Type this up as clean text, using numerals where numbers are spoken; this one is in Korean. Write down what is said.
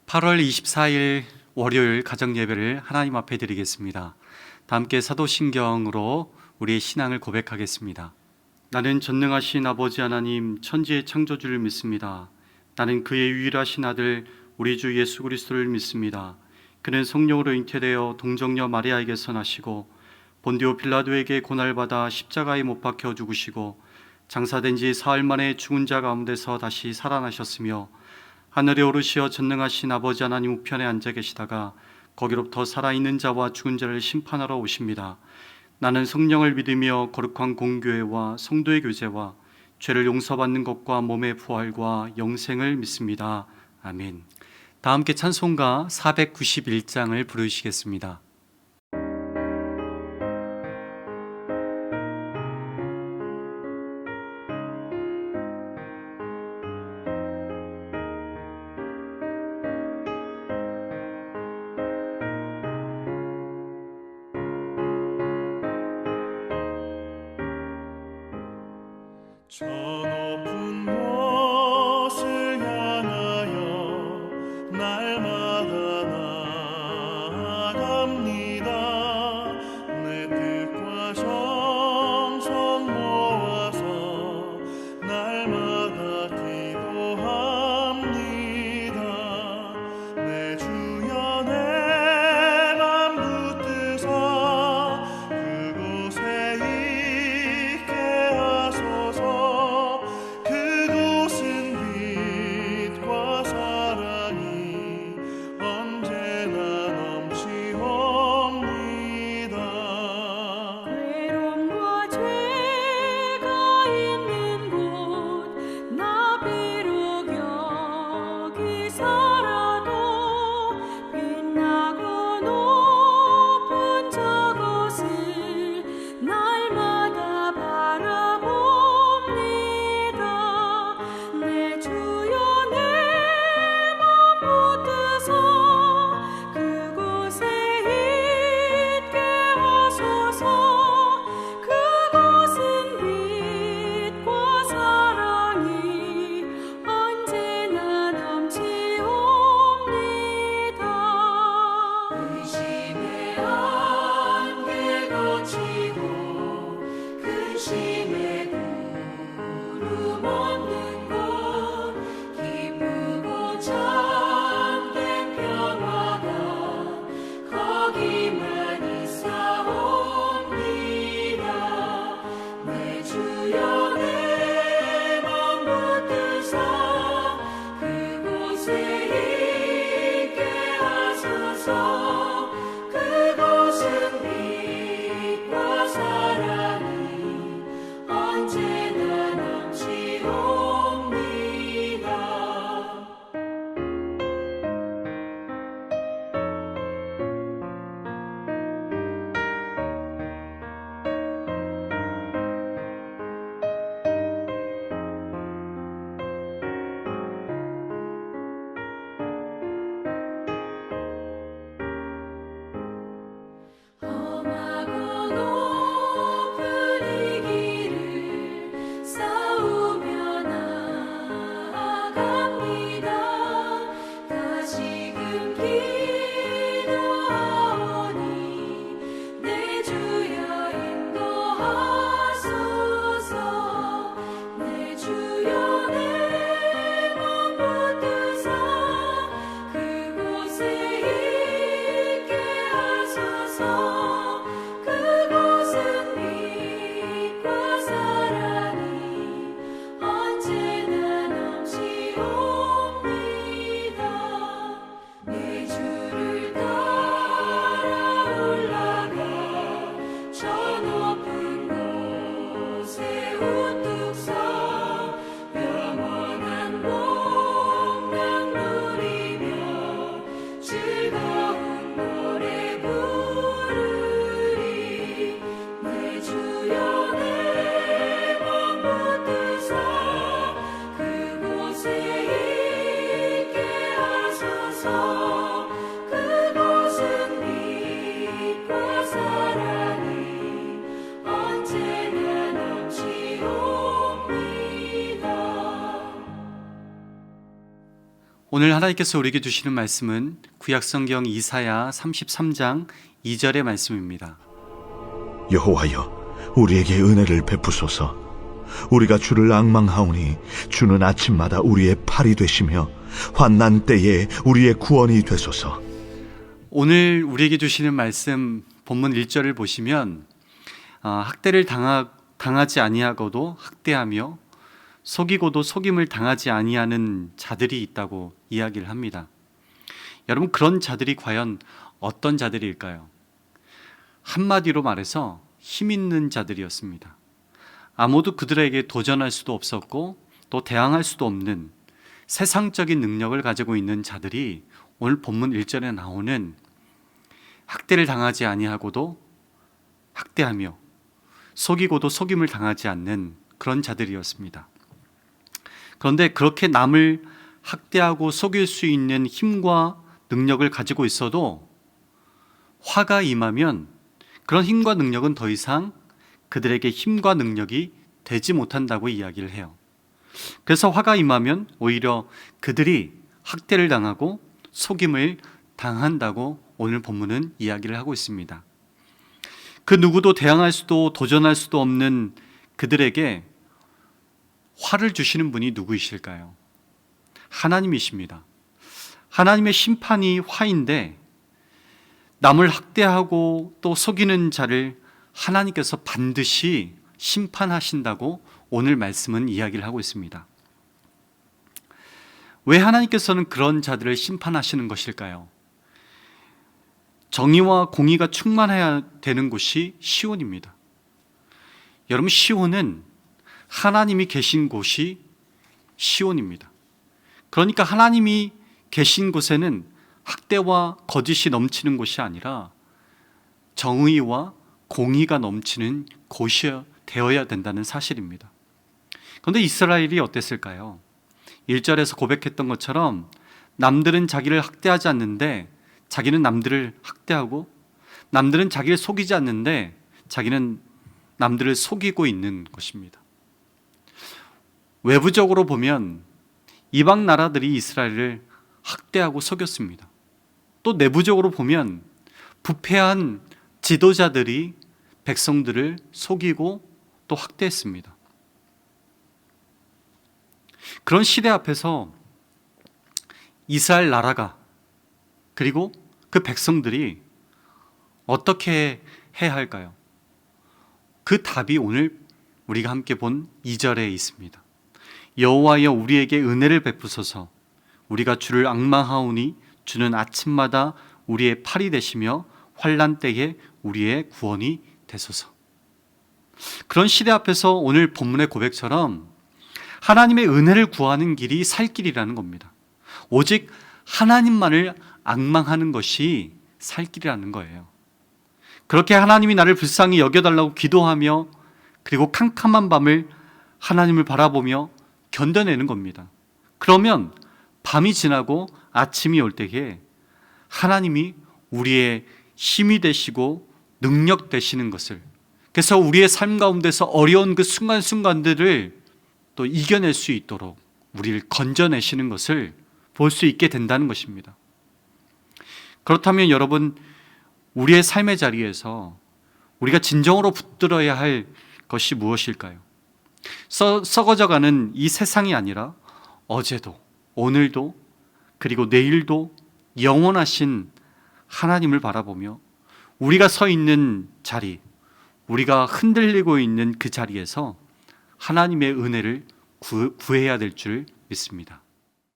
8월 24일 월요일 가정예배를 하나님 앞에 드리겠습니다. 다 함께 사도신경으로 우리의 신앙을 고백하겠습니다. 나는 전능하신 아버지 하나님 천지의 창조주를 믿습니다. 나는 그의 유일하신 아들 우리 주 예수 그리스도를 믿습니다. 그는 성령으로 잉태되어 동정녀 마리아에게서 나시고 본디오 빌라도에게 고난받아 십자가에 못 박혀 죽으시고 장사된 지 사흘 만에 죽은 자 가운데서 다시 살아나셨으며 하늘에 오르시어 전능하신 아버지 하나님 우편에 앉아 계시다가 거기로부터 살아있는 자와 죽은 자를 심판하러 오십니다. 나는 성령을 믿으며 거룩한 공교회와 성도의 교제와 죄를 용서받는 것과 몸의 부활과 영생을 믿습니다. 아멘. 다 함께 찬송가 491장을 부르시겠습니다. 저 높은 곳을 향하여 날마다 나아갑니다. 내 뜻과 정성 모아서 날마다 기도합니다. 내 주여 내 맘 붙드사 그곳에 있게 하소서. 그곳은 빛과 사랑이 언제나 넘치옵니다. 괴로움과 죄가 있는 곳 나 비록 여기 살아도 빛나고 높은 저곳을 날마다 바라봅니다. 내 주여 내 맘 붙드사 그곳에 있게 하소서. 그곳은 빛과 사랑이 언제나 넘치옵니다. 의심의 안개 거치고 근심의 구름 없는 곳 기쁘고 참된 평화가 거기만 있사옵니다. 내 주여 내 맘 붙드사 그곳에 있게 하소서. 그곳은 빛과 사랑이 언제나 넘치옵니다. 험하고 높은 이 길을 싸우며 오늘 하나님께서 우리에게 주시는 말씀은 구약성경 이사야 33장 2절의 말씀입니다. 여호와여, 우리에게 은혜를 베푸소서. 우리가 주를 앙망하오니 주는 아침마다 우리의 팔이 되시며 환난 때에 우리의 구원이 되소서. 오늘 우리에게 주시는 말씀 본문 1절을 보시면 학대를 당하지 아니하고도 학대하며 속이고도 속임을 당하지 아니하는 자들이 있다고 이야기를 합니다. 여러분, 그런 자들이 과연 어떤 자들일까요? 한마디로 말해서 힘 있는 자들이었습니다. 아무도 그들에게 도전할 수도 없었고 또 대항할 수도 없는 세상적인 능력을 가지고 있는 자들이 오늘 본문 1절에 나오는 학대를 당하지 아니하고도 학대하며 속이고도 속임을 당하지 않는 그런 자들이었습니다. 그런데 그렇게 남을 학대하고 속일 수 있는 힘과 능력을 가지고 있어도 화가 임하면 그런 힘과 능력은 더 이상 그들에게 힘과 능력이 되지 못한다고 이야기를 해요. 그래서 화가 임하면 오히려 그들이 학대를 당하고 속임을 당한다고 오늘 본문은 이야기를 하고 있습니다. 그 누구도 대항할 수도 도전할 수도 없는 그들에게 화를 주시는 분이 누구이실까요? 하나님이십니다. 하나님의 심판이 화인데 남을 학대하고 또 속이는 자를 하나님께서 반드시 심판하신다고 오늘 말씀은 이야기를 하고 있습니다. 왜 하나님께서는 그런 자들을 심판하시는 것일까요? 정의와 공의가 충만해야 되는 곳이 시온입니다. 여러분, 시온은 하나님이 계신 곳이 시온입니다. 그러니까 하나님이 계신 곳에는 학대와 거짓이 넘치는 곳이 아니라 정의와 공의가 넘치는 곳이 되어야 된다는 사실입니다. 그런데 이스라엘이 어땠을까요? 1절에서 고백했던 것처럼 남들은 자기를 학대하지 않는데 자기는 남들을 학대하고, 남들은 자기를 속이지 않는데 자기는 남들을 속이고 있는 것입니다. 외부적으로 보면 이방 나라들이 이스라엘을 학대하고 속였습니다. 또 내부적으로 보면 부패한 지도자들이 백성들을 속이고 또 학대했습니다. 그런 시대 앞에서 이스라엘 나라가, 그리고 그 백성들이 어떻게 해야 할까요? 그 답이 오늘 우리가 함께 본 2절에 있습니다. 여호와여, 우리에게 은혜를 베푸소서. 우리가 주를 앙망하오니 주는 아침마다 우리의 팔이 되시며 환난 때에 우리의 구원이 되소서. 그런 시대 앞에서 오늘 본문의 고백처럼 하나님의 은혜를 구하는 길이 살 길이라는 겁니다. 오직 하나님만을 앙망하는 것이 살 길이라는 거예요. 그렇게 하나님이 나를 불쌍히 여겨달라고 기도하며, 그리고 캄캄한 밤을 하나님을 바라보며 견뎌내는 겁니다. 그러면 밤이 지나고 아침이 올 때에 하나님이 우리의 힘이 되시고 능력 되시는 것을, 그래서 우리의 삶 가운데서 어려운 그 순간순간들을 또 이겨낼 수 있도록 우리를 건져내시는 것을 볼 수 있게 된다는 것입니다. 그렇다면 여러분, 우리의 삶의 자리에서 우리가 진정으로 붙들어야 할 것이 무엇일까요? 썩어져가는 이 세상이 아니라 어제도, 오늘도, 그리고 내일도 영원하신 하나님을 바라보며 우리가 서 있는 자리, 우리가 흔들리고 있는 그 자리에서 하나님의 은혜를 구해야 될 줄 믿습니다.